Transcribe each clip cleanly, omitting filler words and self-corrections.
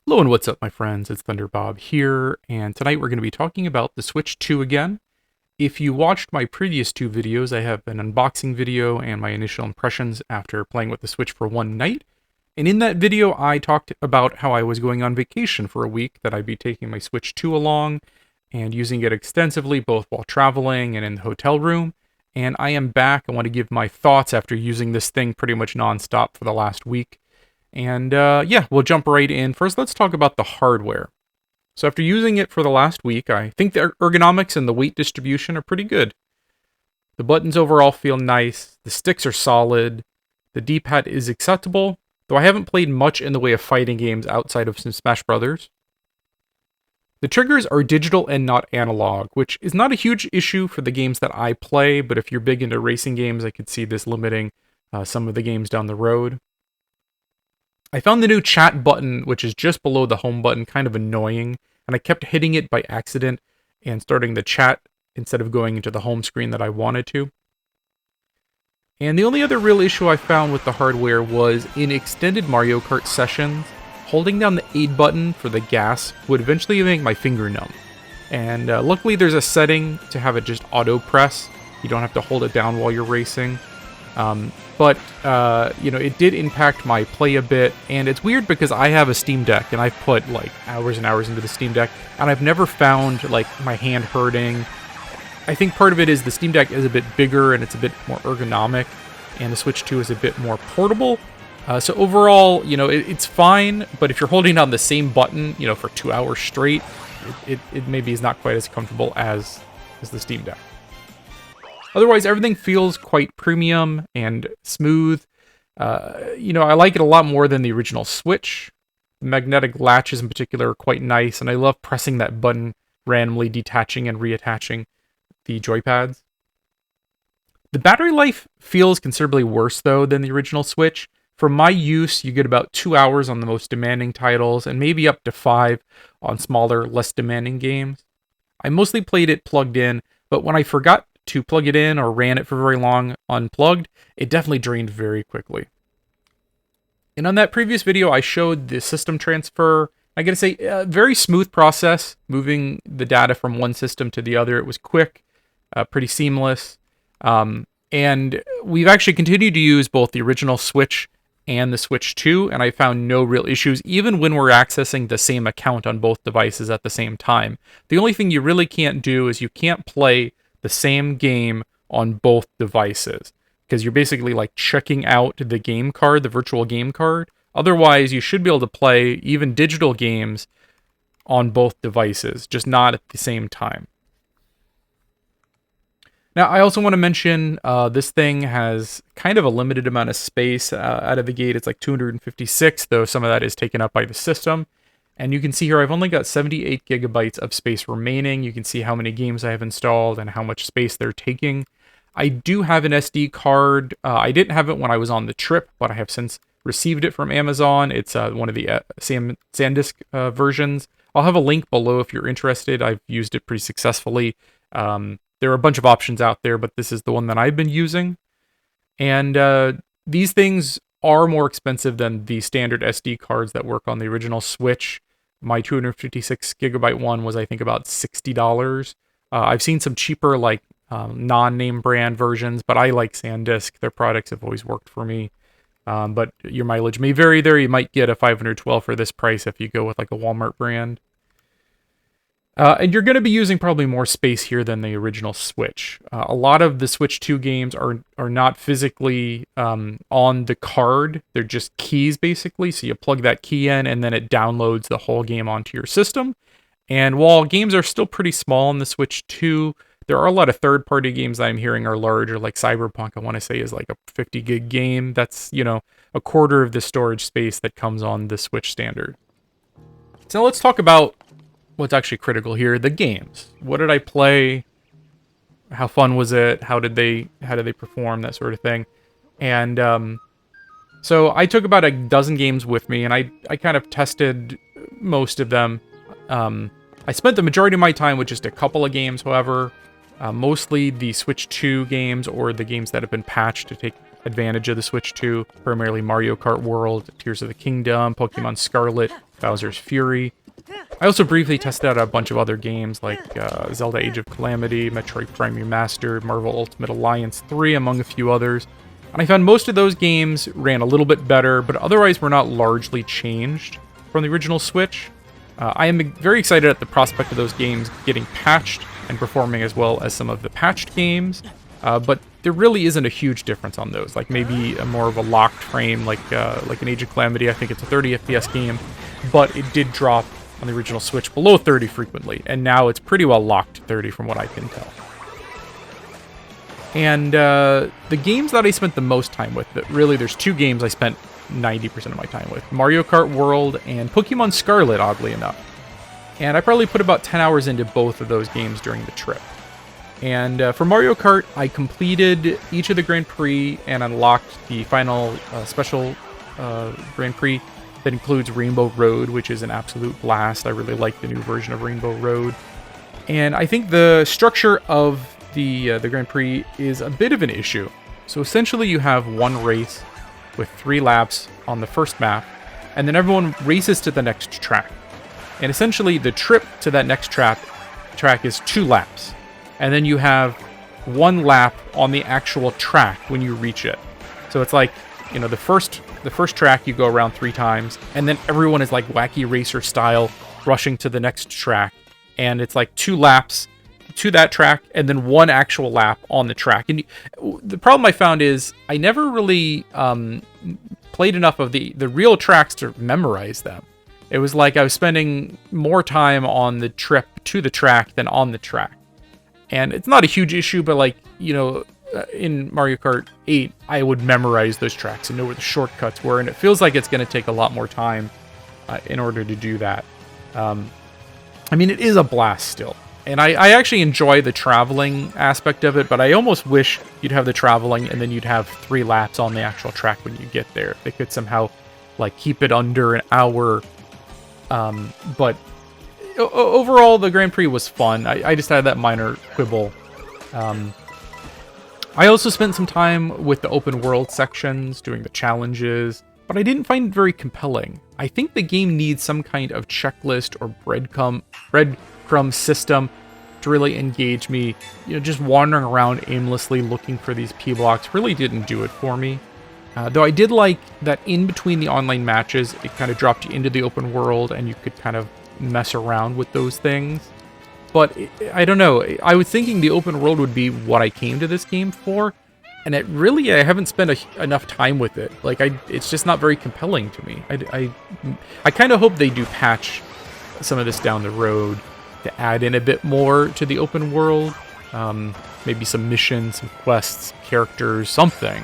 Hello and what's up, my friends? It's Thunderbob here, and tonight we're going to be talking about the Switch 2 again. If you watched my previous two videos, I have an unboxing video and my initial impressions after playing with the Switch for one night. And in that video, I talked about how I was going on vacation for a week, that I'd be taking my Switch 2 along and using it extensively, both while traveling and in the hotel room. And I am back. I want to give my thoughts after using this thing pretty much nonstop for the last week. And yeah, we'll jump right in. First, let's talk about the hardware. So after using it for the last week, I think the ergonomics and the weight distribution are pretty good. The buttons overall feel nice, the sticks are solid, the D-pad is acceptable, though I haven't played much in the way of fighting games outside of some Smash Brothers. The triggers are digital and not analog, which is not a huge issue for the games that I play, but if you're big into racing games, I could see this limiting some of the games down the road. I found the new chat button, which is just below the home button, kind of annoying, and I kept hitting it by accident and starting the chat instead of going into the home screen that I wanted to. And the only other real issue I found with the hardware was in extended Mario Kart sessions, holding down the aid button for the gas would eventually make my finger numb. And luckily there's a setting to have it just auto press. You don't have to hold it down while you're racing. But it did impact my play a bit, and it's weird because I have a Steam Deck, and I've put, like, hours and hours into the Steam Deck, and I've never found, like, my hand hurting. I think part of it is the Steam Deck is a bit bigger, and it's a bit more ergonomic, and the Switch 2 is a bit more portable. So overall, it's fine, but if you're holding down the same button, for 2 hours straight, it maybe is not quite as comfortable as the Steam Deck. Otherwise, everything feels quite premium and smooth. I like it a lot more than the original Switch. The magnetic latches in particular are quite nice, and I love pressing that button, randomly detaching and reattaching the joypads. The battery life feels considerably worse, though, than the original Switch. For my use, you get about 2 hours on the most demanding titles, and maybe up to 5 on smaller, less demanding games. I mostly played it plugged in, but when I forgot to plug it in or ran it for very long unplugged, it definitely drained very quickly. And on that previous video, I showed the system transfer. I gotta say, a very smooth process, moving the data from one system to the other. It was quick, pretty seamless. And we've actually continued to use both the original Switch and the Switch 2, and I found no real issues, even when we're accessing the same account on both devices at the same time. The only thing you really can't do is you can't play the same game on both devices, because you're basically like checking out the game card, the virtual game card. Otherwise, you should be able to play even digital games on both devices, just not at the same time. Now, I also want to mention this thing has kind of a limited amount of space out of the gate. It's like 256, though some of that is taken up by the system. And you can see here I've only got 78 gigabytes of space remaining. You can see how many games I have installed and how much space they're taking. I do have an SD card. I didn't have it when I was on the trip, but I have since received it from Amazon. It's one of the SanDisk versions. I'll have a link below if you're interested. I've used it pretty successfully. There are a bunch of options out there, but this is the one that I've been using. And these things are more expensive than the standard SD cards that work on the original Switch. My 256 gigabyte one was, I think, about $60. I've seen some cheaper, like, non-name brand versions, but I like SanDisk. Their products have always worked for me. But your mileage may vary there. You might get a 512 for this price if you go with, like, a Walmart brand. And you're going to be using probably more space here than the original Switch. A lot of the Switch 2 games are not physically on the card. They're just keys, basically. So you plug that key in, and then it downloads the whole game onto your system. And while games are still pretty small on the Switch 2, there are a lot of third-party games that I'm hearing are larger, like Cyberpunk, I want to say, is like a 50 gig game. That's, a quarter of the storage space that comes on the Switch standard. So let's talk about what's actually critical here, the games. What did I play? How fun was it? How did they perform? That sort of thing. And so I took about a dozen games with me, and I kind of tested most of them. I spent the majority of my time with just a couple of games, however. Mostly the Switch 2 games or the games that have been patched to take advantage of the Switch 2, primarily Mario Kart World, Tears of the Kingdom, Pokemon Scarlet, Bowser's Fury. I also briefly tested out a bunch of other games like Zelda Age of Calamity, Metroid Prime Remastered, Marvel Ultimate Alliance 3, among a few others. And I found most of those games ran a little bit better, but otherwise were not largely changed from the original Switch. I am very excited at the prospect of those games getting patched and performing as well as some of the patched games, but there really isn't a huge difference on those. Like maybe more of a locked frame, like an Age of Calamity. I think it's a 30 FPS game, but it did drop on the original Switch below 30 frequently, and now it's pretty well locked to 30 from what I can tell. And the games that I spent the most time with, really there's two games I spent 90% of my time with: Mario Kart World and Pokemon Scarlet, oddly enough. And I probably put about 10 hours into both of those games during the trip. And for Mario Kart, I completed each of the Grand Prix and unlocked the final special Grand Prix that includes Rainbow Road, which is an absolute blast. I really like the new version of Rainbow Road. And I think the structure of the Grand Prix is a bit of an issue. So essentially you have one race with 3 laps on the first map, and then everyone races to the next track. And essentially the trip to that next track is 2 laps. And then you have 1 lap on the actual track when you reach it. So it's like, you know, the first track you go around 3 times, and then everyone is like wacky racer style rushing to the next track. And it's like 2 laps to that track, and then 1 actual lap on the track. And the problem I found is I never really played enough of the real tracks to memorize them. It was like I was spending more time on the trip to the track than on the track. And it's not a huge issue, but like, you know, in Mario Kart 8, I would memorize those tracks and know where the shortcuts were, and it feels like it's going to take a lot more time in order to do that. I mean, it is a blast still. And I actually enjoy the traveling aspect of it, but I almost wish you'd have the traveling and then you'd have 3 laps on the actual track when you get there. They could somehow like keep it under an hour. But overall, the Grand Prix was fun. I just had that minor quibble. I also spent some time with the open world sections, doing the challenges, but I didn't find it very compelling. I think the game needs some kind of checklist or breadcrumb system to really engage me. You know, just wandering around aimlessly looking for these P-blocks really didn't do it for me. Though I did like that in between the online matches, it kind of dropped you into the open world and you could kind of mess around with those things. But I don't know, I was thinking the open world would be what I came to this game for, and I haven't spent enough time with it. Like, it's just not very compelling to me. I kind of hope they do patch some of this down the road to add in a bit more to the open world. Maybe some missions, some quests, characters, something.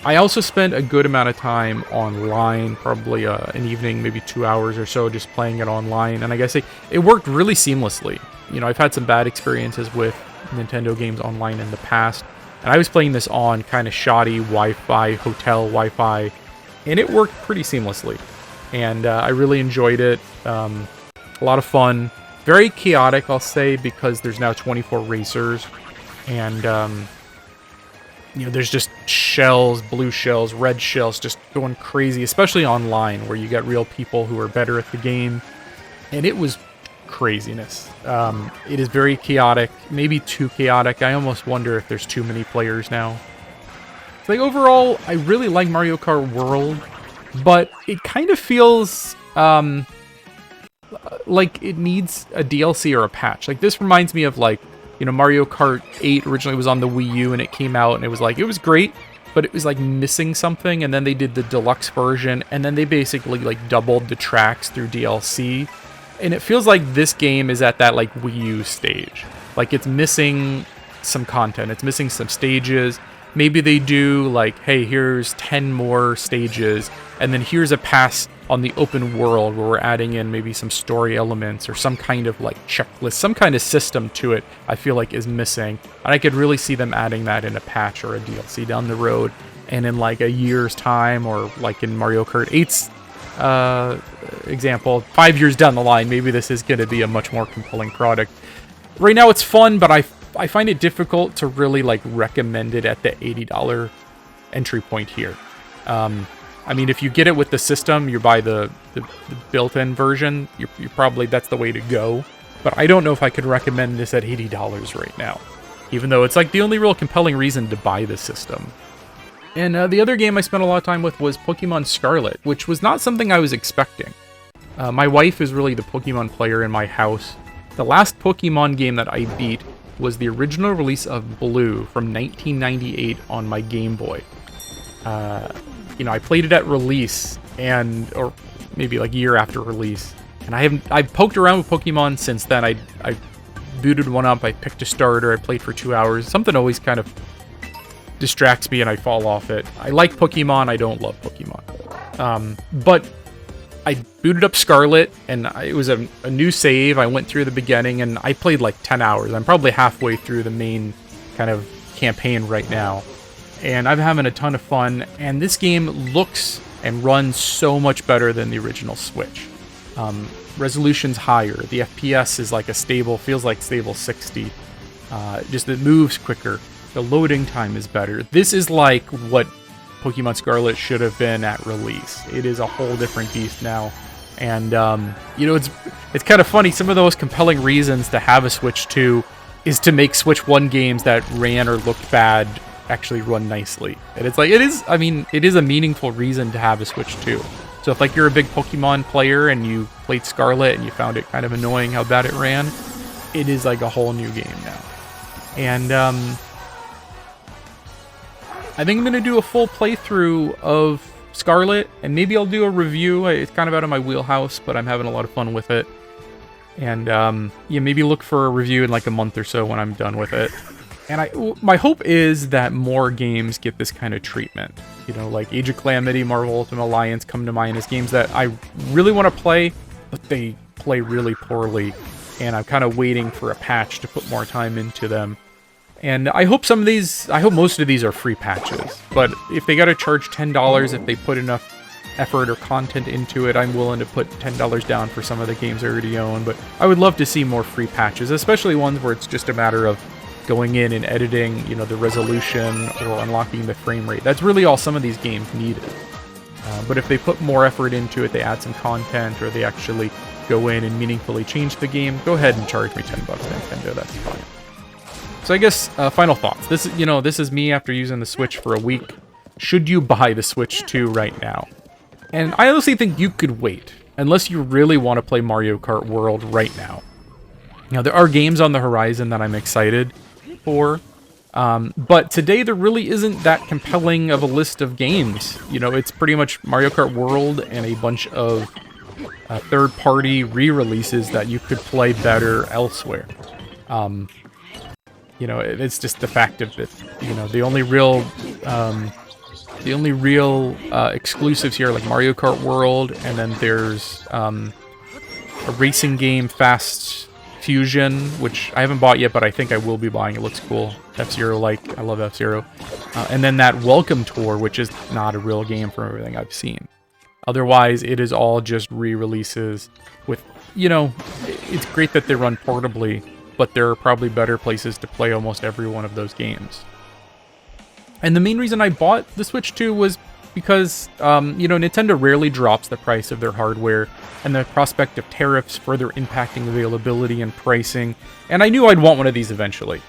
I also spent a good amount of time online, probably an evening, maybe 2 hours or so, just playing it online. And I guess it worked really seamlessly. You know, I've had some bad experiences with Nintendo games online in the past, and I was playing this on kind of shoddy Wi-Fi, hotel Wi-Fi, and it worked pretty seamlessly. And I really enjoyed it. A lot of fun. Very chaotic, I'll say, because there's now 24 racers, and you know, there's just shells, blue shells, red shells, just going crazy, especially online, where you got real people who are better at the game, and it was craziness. It is very chaotic, maybe too chaotic. I almost wonder if there's too many players now. So, like, overall, I really like Mario Kart World, but it kind of feels like it needs a DLC or a patch. Like, this reminds me of, like, you know, Mario Kart 8 originally was on the Wii U, and it came out, and it was like, it was great, but it was like missing something, and then they did the deluxe version, and then they basically like doubled the tracks through DLC. And it feels like this game is at that like Wii U stage. Like, it's missing some content, it's missing some stages. Maybe they do like, hey, here's 10 more stages, and then here's a pass on the open world where we're adding in maybe some story elements or some kind of like checklist, some kind of system to it. I feel like is missing, and I could really see them adding that in a patch or a DLC down the road, and in like a year's time, or like in Mario Kart 8's example, 5 years down the line, maybe this is going to be a much more compelling product. Right now it's fun, but I I find it difficult to really like recommend it at the $80 entry point here. I mean, if you get it with the system, you buy the built-in version, you're probably, that's the way to go. But I don't know if I could recommend this at $80 right now, even though it's like the only real compelling reason to buy the system. And the other game I spent a lot of time with was Pokemon Scarlet, which was not something I was expecting. My wife is really the Pokemon player in my house. The last Pokemon game that I beat was the original release of Blue from 1998 on my Game Boy. You know, I played it at release, or maybe like a year after release, and I've poked around with Pokemon since then. I booted one up, I picked a starter, I played for 2 hours. Something always kind of distracts me and I fall off it. I like Pokemon, I don't love Pokemon. But I booted up Scarlet, and it was a new save. I went through the beginning, and I played like 10 hours. I'm probably halfway through the main kind of campaign right now. And I'm having a ton of fun, and this game looks and runs so much better than the original Switch. Resolution's higher. The FPS is like feels like stable 60. Just it moves quicker. The loading time is better. This is like what Pokemon Scarlet should have been at release. It is a whole different beast now. And, you know, it's kind of funny. Some of the most compelling reasons to have a Switch 2 is to make Switch 1 games that ran or looked bad actually run nicely. And it's like, it is a meaningful reason to have a Switch 2. So if like you're a big Pokemon player and you played Scarlet and you found it kind of annoying how bad it ran, it is like a whole new game now. And, I think I'm going to do a full playthrough of Scarlet, and maybe I'll do a review. It's kind of out of my wheelhouse, but I'm having a lot of fun with it. And, yeah, maybe look for a review in like a month or so when I'm done with it. And my hope is that more games get this kind of treatment. You know, like Age of Calamity, Marvel Ultimate Alliance come to mind as games that I really want to play, but they play really poorly. And I'm kind of waiting for a patch to put more time into them. And I hope most of these are free patches, but if they gotta charge $10, if they put enough effort or content into it, I'm willing to put $10 down for some of the games I already own. But I would love to see more free patches, especially ones where it's just a matter of going in and editing, you know, the resolution or unlocking the frame rate. That's really all some of these games needed. But if they put more effort into it, they add some content, or they actually go in and meaningfully change the game, go ahead and charge me $10, Nintendo, that's fine. So I guess, final thoughts. This is me after using the Switch for a week. Should you buy the Switch 2 right now? And I honestly think you could wait, unless you really want to play Mario Kart World right now. Now, there are games on the horizon that I'm excited for, but today there really isn't that compelling of a list of games. You know, it's pretty much Mario Kart World and a bunch of third-party re-releases that you could play better elsewhere. You know, it's just the fact of it. You know, the only real exclusives here are like Mario Kart World, and then there's a racing game, Fast Fusion, which I haven't bought yet, but I think I will be buying. It looks cool. F-Zero, I love F-Zero. And then that Welcome Tour, which is not a real game from everything I've seen. Otherwise, it is all just re-releases with, you know, it's great that they run portably, but there are probably better places to play almost every one of those games. And the main reason I bought the Switch 2 was because, you know, Nintendo rarely drops the price of their hardware, and the prospect of tariffs further impacting availability and pricing, and I knew I'd want one of these eventually.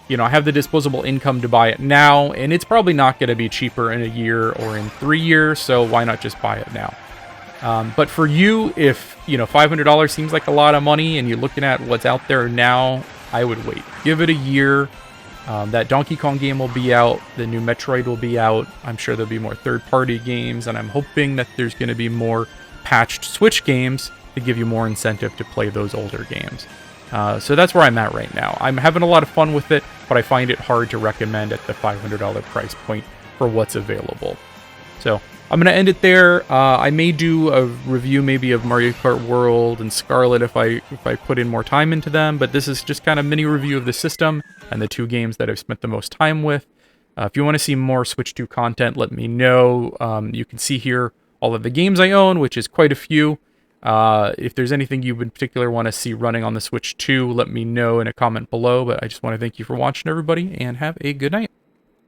You know, I have the disposable income to buy it now, and it's probably not going to be cheaper in a year or in 3 years, so why not just buy it now? But for you, if, you know, $500 seems like a lot of money and you're looking at what's out there now, I would wait. Give it a year. That Donkey Kong game will be out. The new Metroid will be out. I'm sure there'll be more third-party games, and I'm hoping that there's going to be more patched Switch games to give you more incentive to play those older games. So that's where I'm at right now. I'm having a lot of fun with it, but I find it hard to recommend at the $500 price point for what's available. So I'm going to end it there. I may do a review maybe of Mario Kart World and Scarlet if I put in more time into them, but this is just kind of mini review of the system and the two games that I've spent the most time with. If you want to see more Switch 2 content, let me know. You can see here all of the games I own, which is quite a few. If there's anything you in particular want to see running on the Switch 2, let me know in a comment below. But I just want to thank you for watching, everybody, and have a good night.